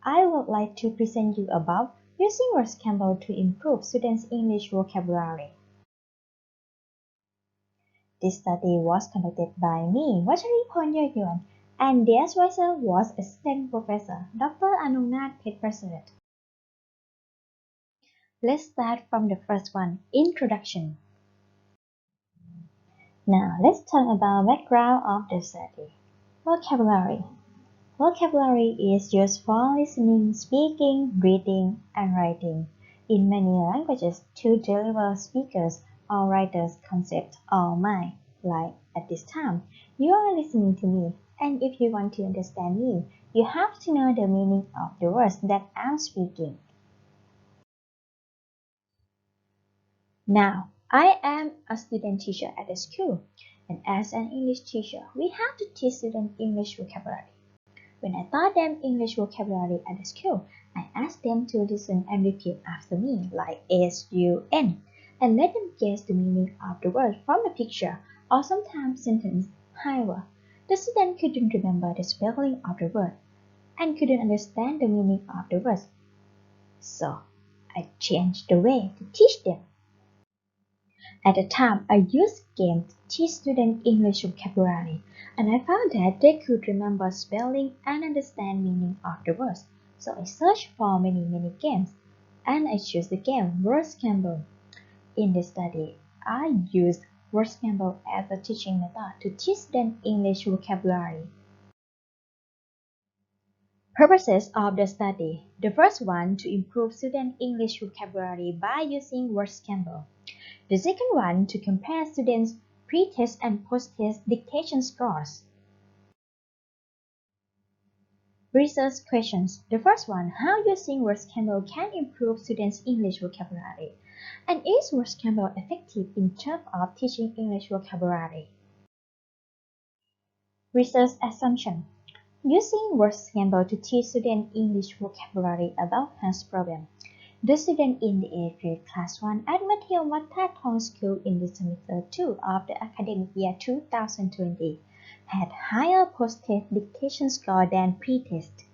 I would like to present you about using Wordscamble to improve students' English vocabulary. This study was conducted by me, Vachari Ponyoyuan, and the advisor was Assistant Professor Dr. Anungnat Petprasarat. Let's start from the first one, Introduction. Now let's talk about background of the study. Vocabulary. Vocabulary is used for listening, speaking, reading, and writing in many languages to deliver speakers or writers concepts or mind. Like at this time, you are listening to me, and if you want to understand me, you have to know the meaning of the words that I'm speaking. Now, I am a student teacher at a school, and as an English teacher, we have to teach students English vocabulary. When I taught them English vocabulary at the school, I asked them to listen and repeat after me, like S-U-N, and let them guess the meaning of the word from the picture or sometimes sentence. However, the student couldn't remember the spelling of the word and couldn't understand the meaning of the words. So, I changed the way to teach them. At the time, I used games to teach students English vocabulary, and I found that they could remember spelling and understand meaning of the words. So I searched for many games, and I chose the game Wordscamble. In this study, I used Wordscamble as a teaching method to teach them English vocabulary. Purposes of the study. The first one, to improve student English vocabulary by using Wordscamble. The second one, to compare students' pre-test and post-test dictation scores. Research questions. The first one, how using Wordscamble can improve students' English vocabulary. And is Wordscamble effective in terms of teaching English vocabulary? Research assumption. Using Wordscamble to teach students English vocabulary about health problems. The student in the 8th grade class 1 at Matthew Wattathong School in the semester 2 of the academic year 2020 had higher post-test dictation score than pre-test.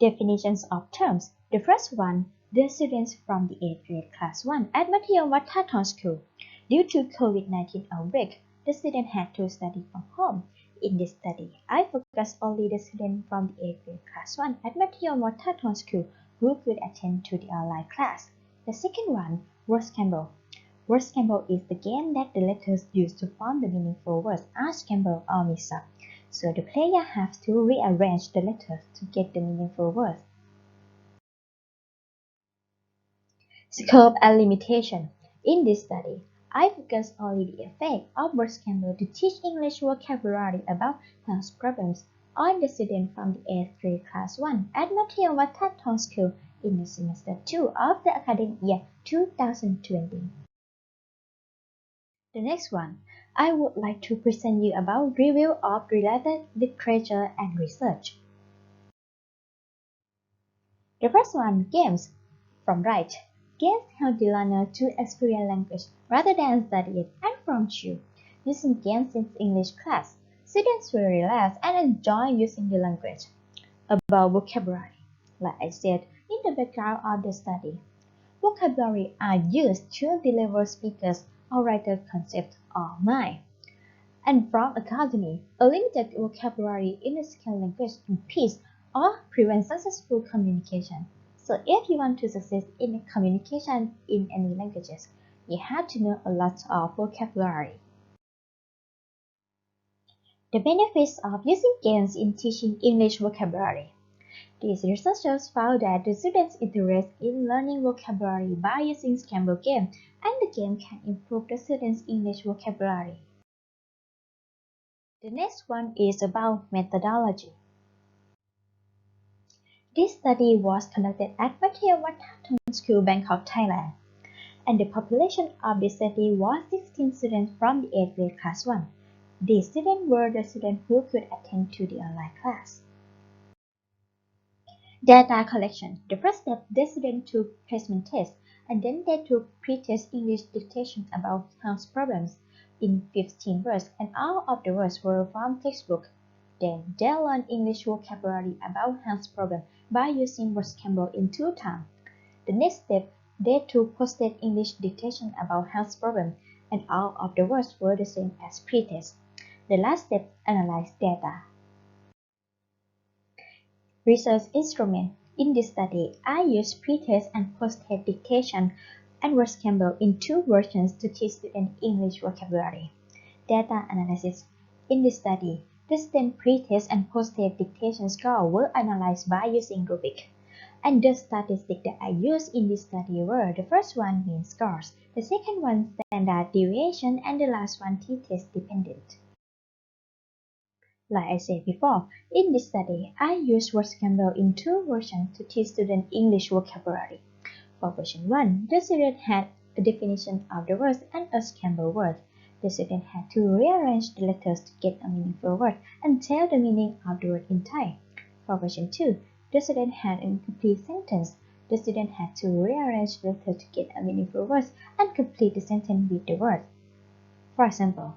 Definitions of terms. The first one, the students from the 8th grade class 1 at Matthew Wattathong School. Due to COVID-19 outbreak, the student had to study from home. In this study, I focused only the students from the 8th grade class 1 at Matthew Wattathong School who could attend to the online class. The second one, Wordscamble. Wordscamble is the game that the letters use to form the meaningful words are scrambled or mixed up. So the player has to rearrange the letters to get the meaningful words. Scope and limitation. In this study, I focused only the effect of Wordscamble to teach English vocabulary about health problems on the student from the 8th grade class 1 at Matthew Wattathong School in the semester 2 of the academic year 2020. The next one, I would like to present you about review of related literature and research. The first one, games. From right. Games help the learner to experience language rather than study it, and from two. Using games in English class, students will relax and enjoy using the language. About vocabulary. Like I said in the background of the study, vocabulary are used to deliver speakers or writer concepts or mind. And from academy, a limited vocabulary in a second language impedes or prevents successful communication. So if you want to succeed in communication in any languages, you have to know a lot of vocabulary. The benefits of using games in teaching English vocabulary. These researchers found that the students' interest in learning vocabulary by using Scramble game, and the game can improve the students' English vocabulary. The next one is about methodology. This study was conducted at Matthew Wattathong School, Bangkok, Thailand, and the population of the study was 16 students from the 8th grade class 1. These students were the students who could attend to the online class. Data collection. The first step, the students took placement tests, and then they took pre-test English dictation about health problems in 15 words, and all of the words were from textbook. Then they learn English vocabulary about health problems by using words Campbell in 2 times. The next step, they took posted English dictation about health problems, and all of the words were the same as pre-test. The last step, analyze data. Research instrument. In this study, I used pre-test and post-test dictation and words Campbell in 2 versions to teach students English vocabulary. Data analysis. In this study, the student pre-test and post-test dictation scores were analyzed by using rubric. And the statistics that I used in this study were: the first one mean scores, the second one standard deviation, and the last one t-test dependent. Like I said before, in this study, I used words Campbell in 2 versions to teach students English vocabulary. For version 1, the student had a definition of the words and a Campbell word. The student had to rearrange the letters to get a meaningful word and tell the meaning of the word in Thai. For version 2, the student had an incomplete sentence. The student had to rearrange the letters to get a meaningful word and complete the sentence with the word. For example,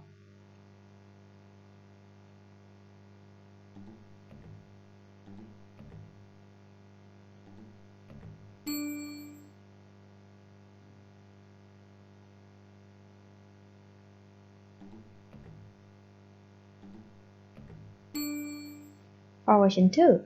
for version 2,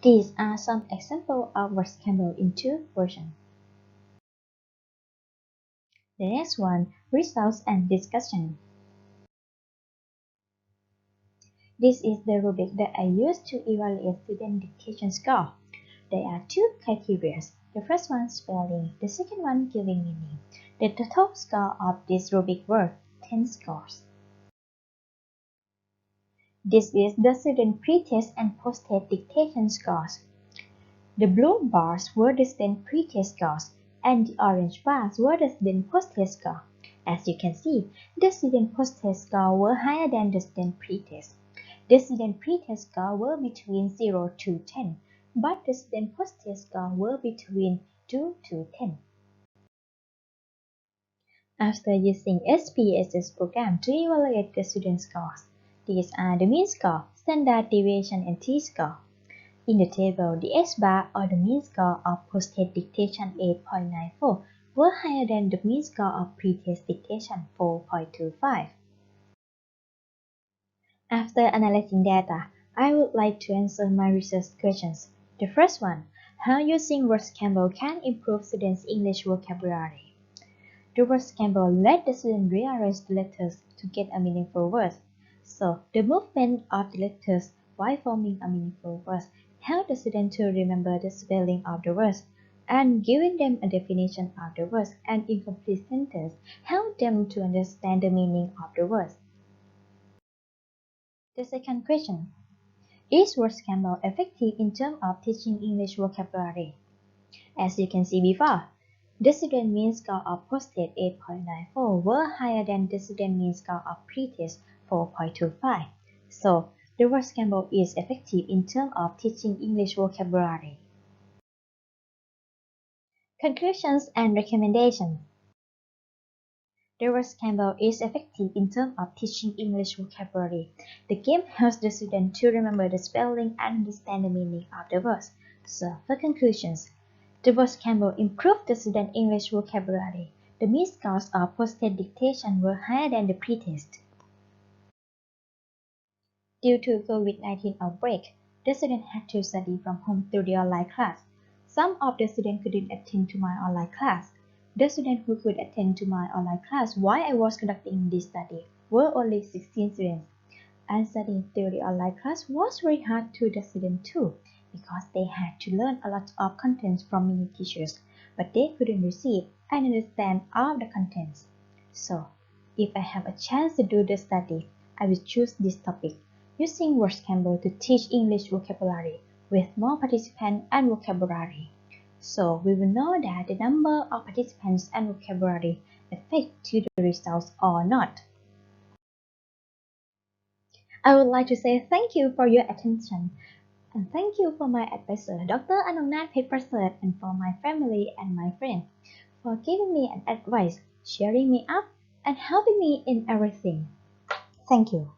these are some examples of words Campbell in 2 versions. The next one, results and discussion. This is the rubric that I use to evaluate student dictation score. There are 2 criteria. The first one, spelling. The second one, giving meaning. The total score of this rubric were 10 scores. This is the student pre-test and post-test dictation scores. The blue bars were the student pre-test scores, and the orange bars were the student post-test score. As you can see, the student post-test score were higher than the student pre-test. The student pre-test score were between 0 to 10, but the student post-test score were between 2 to 10. After using SPSS program to evaluate the student scores, these are the mean score, standard deviation, and t-score. In the table, the S-bar or the mean score of post-test dictation 8.94 were higher than the mean score of pre-test dictation 4.25. After analyzing data, I would like to answer my research questions. The first one, how using words Campbell can improve students' English vocabulary. The words Campbell let the student rearrange the letters to get a meaningful word. So, the movement of the letters while forming a meaningful word help the student to remember the spelling of the words, and giving them a definition of the words and incomplete sentence help them to understand the meaning of the words. The second question, is words Campbell effective in terms of teaching English vocabulary? As you can see before, the student mean score of post-test 8.94 were higher than the student mean score of pre-test 4.25. So, the words Campbell is effective in terms of teaching English vocabulary. Conclusions and recommendations. The words Campbell is effective in terms of teaching English vocabulary. The game helps the student to remember the spelling and understand the meaning of the words. So, for conclusions, the words Campbell improved the student English vocabulary. The mean scores of post-test dictation were higher than the pre-test. Due to COVID-19 outbreak, the students had to study from home through the online class. Some of the students couldn't attend to my online class. The students who could attend to my online class while I was conducting this study were only 16 students. And studying through the online class was very hard to the students too, because they had to learn a lot of contents from many teachers, but they couldn't receive and understand all the contents. So, if I have a chance to do the study, I will choose this topic. using WordScamper to teach English vocabulary with more participants and vocabulary. So we will know that the number of participants and vocabulary affect to the results or not. I would like to say thank you for your attention. And thank you for my advisor, Dr. Anongnath Phitprasert, and for my family and my friends for giving me an advice, cheering me up, and helping me in everything. Thank you.